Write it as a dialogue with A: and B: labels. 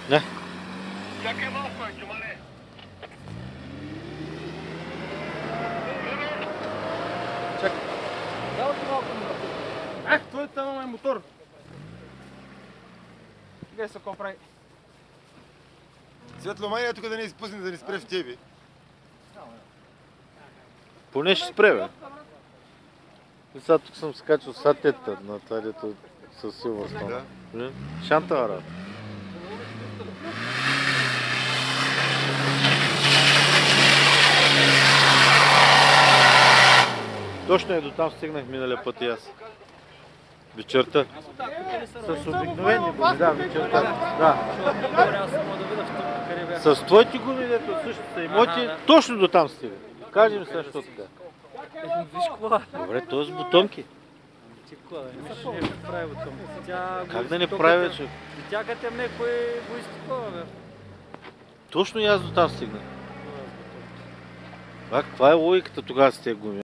A: Не.
B: Чакай малко, чумале.
C: Чакай. Дава ти малко ми. Той там е мотор. Гледай се какво прави.
D: Светло, май тук да не изпусне да не спре в тебе.
A: Поне ще спре, бе. И сега тук съм скачал сатета на това, дето със Силвърстон.
D: Да.
A: Шантава работа. Точно до там стигнах миналия път и аз. Вечерта. С обикновени гуми, да, вечерта. Да. С твоите гуми, дето също са имоти, точно до там стига. Кажем сега, що така.
E: Виж кола.
A: Добре, то е с бутонки.
E: Ти кола, не прави бутонки.
A: Как да не прави, че?
E: Тя като е меко е боистикова, бе.
A: Точно и аз до там стигнах. Каква е логиката тогава с тези гуми?